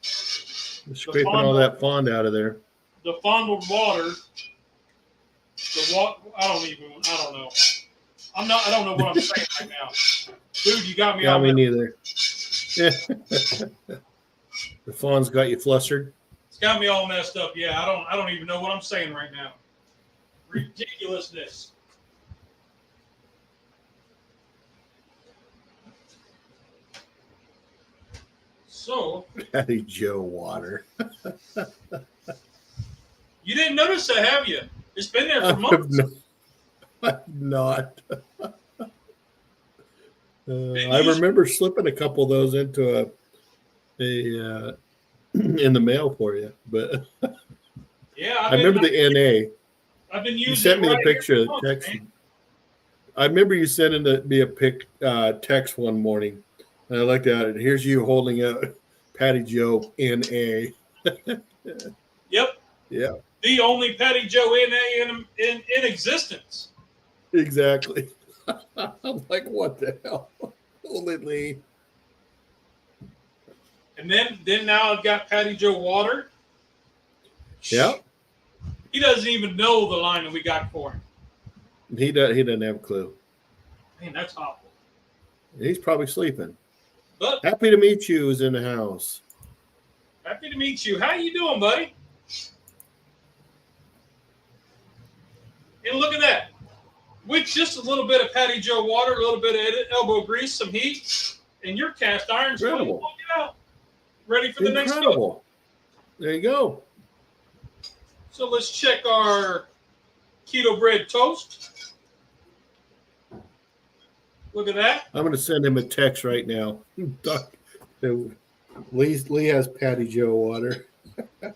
Scraping all that fond out of there. The fondled water. I don't know. I don't know what I'm saying right now. Dude, you got me Got all me messed. neither. The fond's got you flustered. It's got me all messed up. Yeah, I don't even know what I'm saying right now. Ridiculousness. So Patty Joe water. you didn't notice that, have you? It's been there for months. I'm not. I remember slipping a couple of those into a in the mail for you, but Yeah, I remember the NA. I've been using. You sent me the right picture here of for the months, text. man. I remember you sending me a text one morning, and I looked at it. Here's you holding out Patty Joe NA. Yep. Yeah, The only Patty Joe in existence. exactly. I'm like, what the hell? Holy Lee. And then now I've got Patty Joe water. Yeah. He doesn't even know the line that we got for him. He doesn't have a clue. Man, that's awful. He's probably sleeping. But Happy to meet you is in the house. happy to meet you. How you doing, buddy? And look at that. With just a little bit of Patty Joe water, a little bit of elbow grease, some heat, and your cast iron's fully Incredible. plugged out. Ready for the next cook. Incredible. There you go. So let's check our keto bread toast. Look at that. I'm going to send him a text right now. Lee has Patty Joe water. We're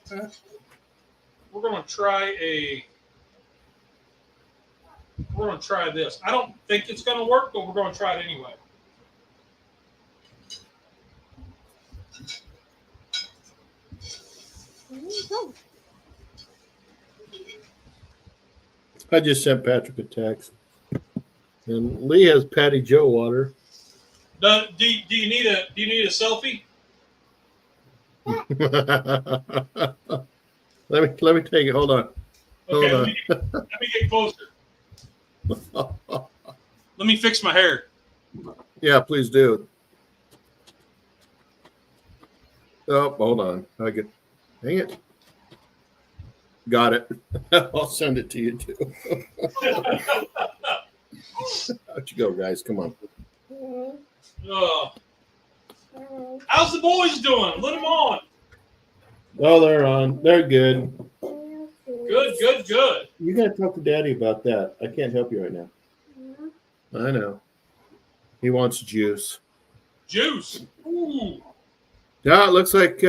going to try this. I don't think it's going to work, but we're going to try it anyway. I just sent Patrick a text. And Lee has Patty Joe water. Do you need a selfie? let me take it. Hold on. Okay, Hold let me get closer. Let me fix my hair. Yeah, please do. Oh, hold on. Dang it. Got it. I'll send it to you too. Out you go, guys. Come on. How's the boys doing? Let them on. Oh, they're on. They're good. Good. You got to talk to Daddy about that. I can't help you right now. I know. He wants juice. Juice. Ooh. Yeah, it looks like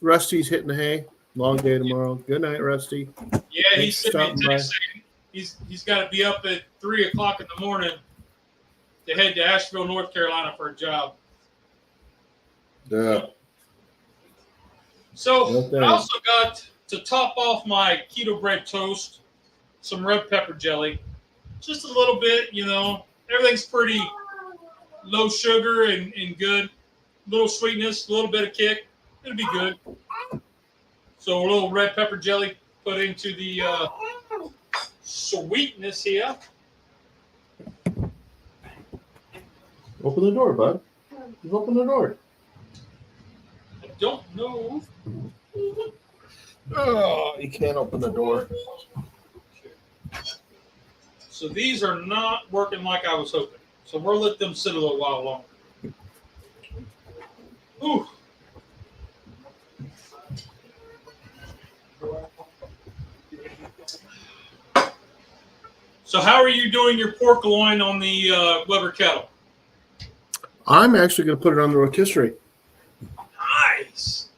Rusty's hitting the hay. Long day tomorrow. Good night, Rusty. Yeah, he's sitting there saying he's got to be up at 3:00 in the morning to head to Asheville, North Carolina for a job. Yeah. So I also got to top off my keto bread toast, some red pepper jelly, just a little bit. Everything's pretty low sugar and good. Little sweetness, a little bit of kick. It'll be good. So a little red pepper jelly put into the sweetness here. Open the door, bud. Just open the door. I don't know. Oh, you can't open the door. So these are not working like I was hoping. So we'll let them sit a little while longer. Ooh. So how are you doing your pork loin on the Weber kettle? I'm actually going to put it on the rotisserie. days.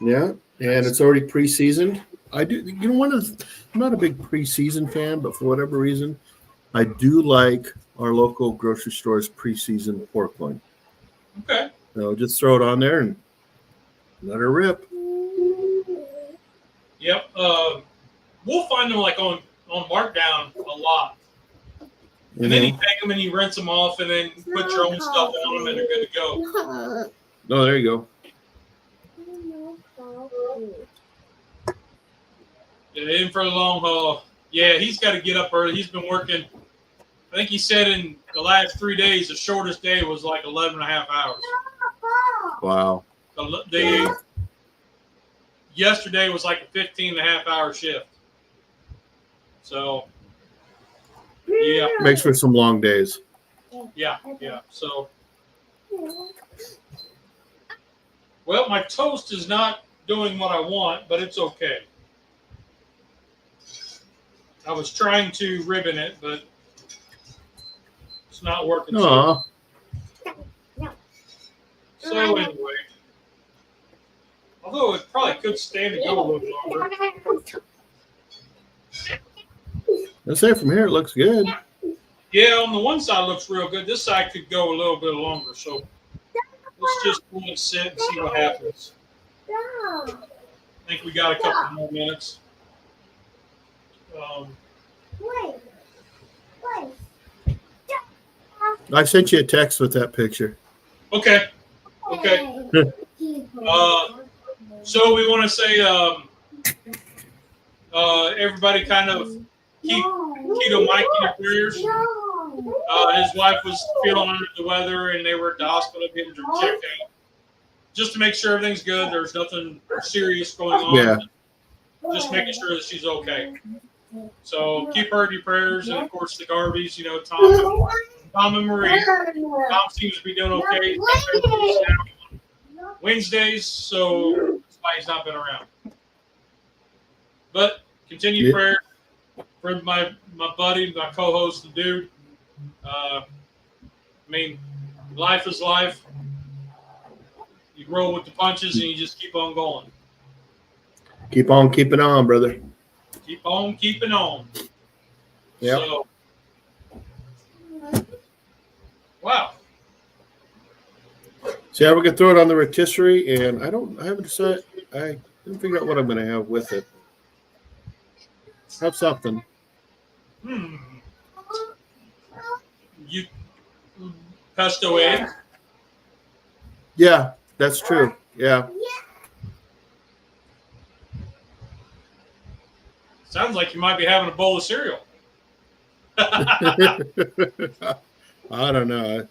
Yeah, and it's already pre-seasoned. I do. You know, I'm not a big pre-season fan, but for whatever reason, I do like our local grocery store's pre-seasoned pork loin. Okay. So just throw it on there and let her rip. Yep. We'll find them like on markdown a lot. And then you take them and you rinse them off and then put your own stuff on them and they're good to go. Oh, there you go. Yeah, in for the long haul. Yeah, he's got to get up early. He's been working. I think he said in the last 3 days, the shortest day was like 11 and a half hours. Wow. Yesterday was like a 15 and a half hour shift. So, yeah. Makes for some long days. Yeah. So, well, my toast is not doing what I want, but it's okay. I was trying to ribbon it, but it's not working. Aww. So anyway, although it probably could stand to go a little longer. Let's say from here it looks good. Yeah, on the one side it looks real good. This side could go a little bit longer. So let's just let it sit and see what happens. I think we got a couple more minutes. I sent you a text with that picture. Okay. So we want to say everybody kind of keep Keto Mike in your prayers. His wife was feeling under the weather and they were at the hospital getting her checked out. Just to make sure everything's good. There's nothing serious going on. Yeah. Just making sure that she's okay. So keep her in your prayers. And of course the Garveys, you know, Tom and Marie. Tom seems to be doing okay. Wednesdays, so that's why he's not been around. But continue prayer for my buddy, my co-host, the dude. I mean, life is life. You roll with the punches and you just keep on going. Keep on keeping on, brother. Keep on keeping on. Yeah. So, wow. See how we can throw it on the rotisserie, and I haven't decided. I didn't figure out what I'm going to have with it. Have something. You pesto eggs? Yeah, that's true. Yeah. Sounds like you might be having a bowl of cereal. I don't know.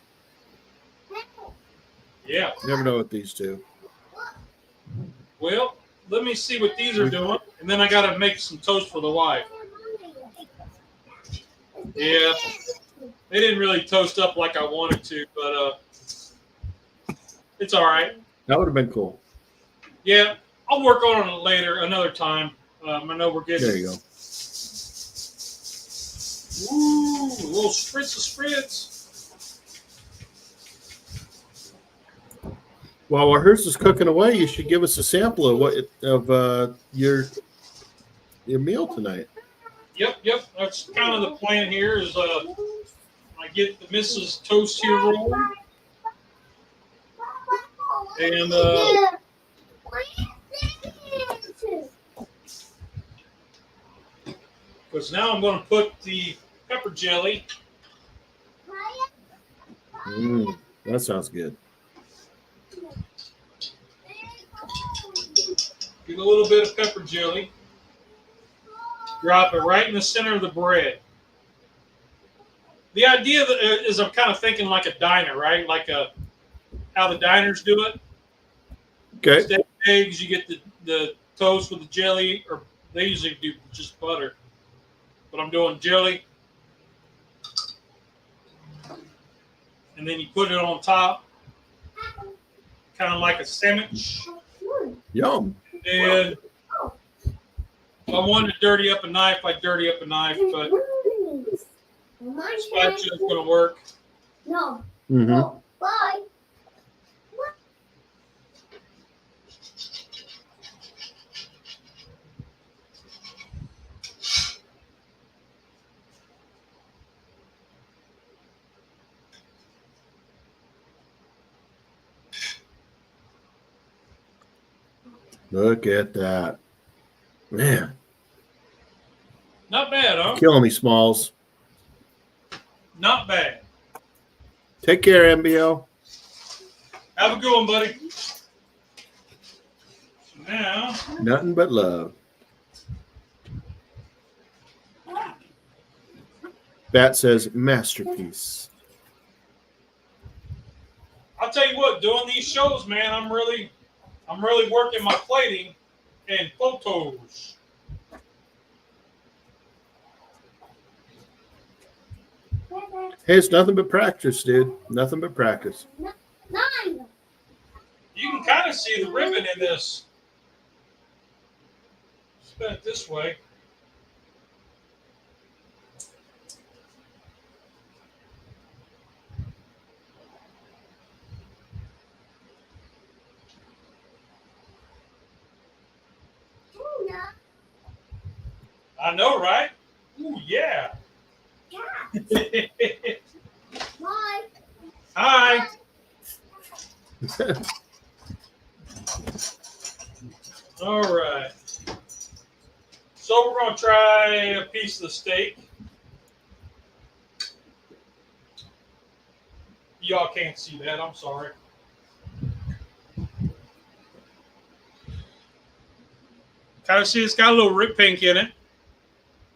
Yeah. You never know with these two. Well, let me see what these are doing, and then I got to make some toast for the wife. Yeah. They didn't really toast up like I wanted to, but it's all right. That would have been cool. Yeah, I'll work on it later, another time. I know we're getting. There you go. Ooh, a little spritz of spritz. While hers is cooking away, you should give us a sample of your meal tonight. Yep. That's kind of the plan here. Is I get the Mrs. Toast here rolling, and because now I'm going to put the pepper jelly. That sounds good. Get a little bit of pepper jelly. Drop it right in the center of the bread. The idea is I'm kind of thinking like a diner, right? Like how the diners do it. Okay. Instead of eggs, you get the toast with the jelly, or they usually do just butter. But I'm doing jelly. And then you put it on top, kind of like a sandwich. Yum. And if I wanted to dirty up a knife, I'd dirty up a knife, but spatula's going to work. No. Mm-hmm. No. Bye. Look at that. Man, Not bad, huh? killing me, Smalls. Not bad. Take care, MBO. Have a good one, buddy. Now, Nothing but love. Bat says masterpiece. I'll tell you what, doing these shows, man, I'm really working my plating and photos. Hey, it's nothing but practice, dude. Nothing but practice. You can kind of see the ribbon in this. Spin it this way. I know, right? Ooh, yeah. Hi. All right. So we're going to try a piece of the steak. Y'all can't see that. I'm sorry. Kind of see it's got a little rib pink in it.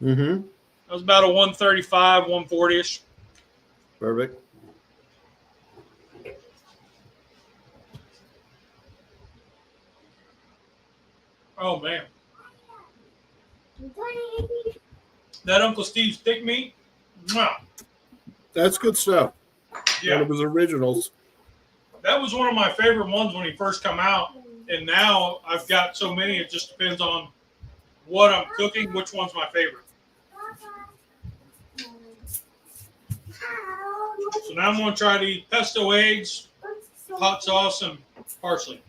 Mm-hmm. That was about a 135, 140-ish. Perfect. Oh, man. That Uncle Steve's thick meat. Mwah. That's good stuff. Yeah. One of his originals. That was one of my favorite ones when he first come out. And now I've got so many, it just depends on what I'm cooking, which one's my favorite. So now I'm going to try to eat pesto eggs, hot sauce, and parsley.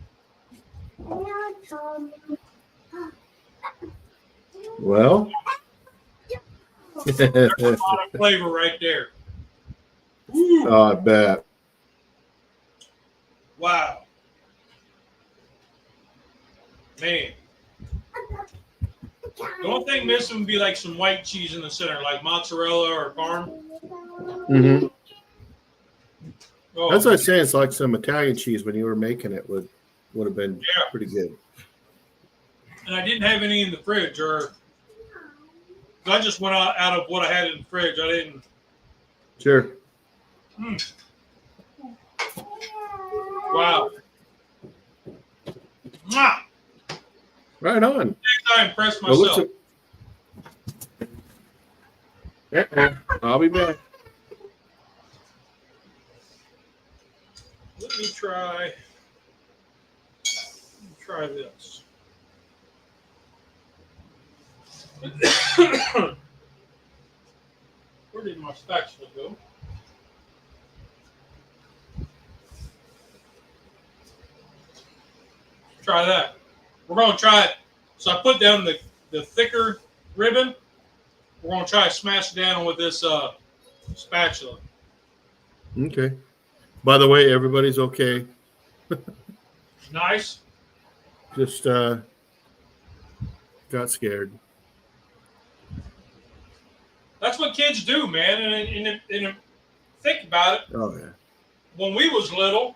Well. There's a lot of flavor right there. Ooh, Oh, I bet. wow. Man. The only thing missing would be like some white cheese in the center, like mozzarella or parm. Mm-hmm. Oh, That's what I say. It's like some Italian cheese when you were making it would have been yeah. pretty good. And I didn't have any in the fridge, or I just went out of what I had in the fridge. I didn't. Sure. Wow. Mwah! Right on. I impressed Well, myself. I'll be back. Let me try this. Where did my spatula go? Try that. We're going to try it. So I put down the thicker ribbon. We're going to try to smash it down with this spatula. Okay. By the way, everybody's okay. Nice. Just got scared. That's what kids do, man. And think about it. Oh, yeah. When we was little,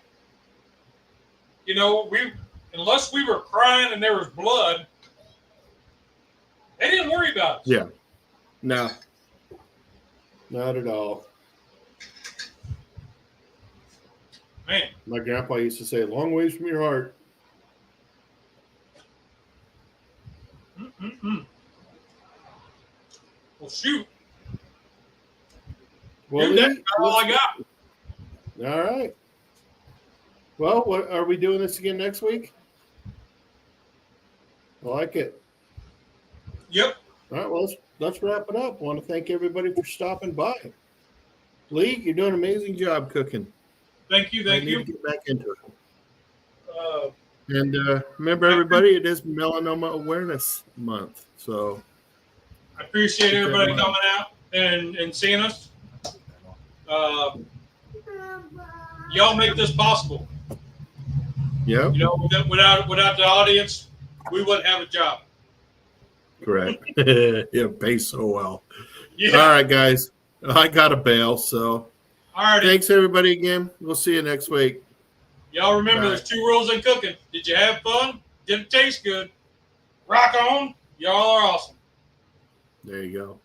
you know, unless we were crying and there was blood, they didn't worry about us. Yeah. No. Not at all. Man. My grandpa used to say, long ways from your heart. Well, shoot. Well, Dude, that's all I got. All right. Well, what are we doing this again next week? I like it. Yep. All right, well, let's wrap it up. I want to thank everybody for stopping by. Lee, you're doing an amazing job cooking. Thank you. I Thank need you. to get back into it. And remember, everybody, it is Melanoma Awareness Month. So I appreciate everybody coming out and seeing us. Y'all make this possible. yeah, You know, without the audience, we wouldn't have a job. Correct. It pays so well. Yeah. All right, guys. I got to bail. So All right. thanks, everybody, again. We'll see you next week. Y'all remember Bye. there's 2 rules in cooking. Did you have fun? Did it taste good? Rock on. Y'all are awesome. There you go.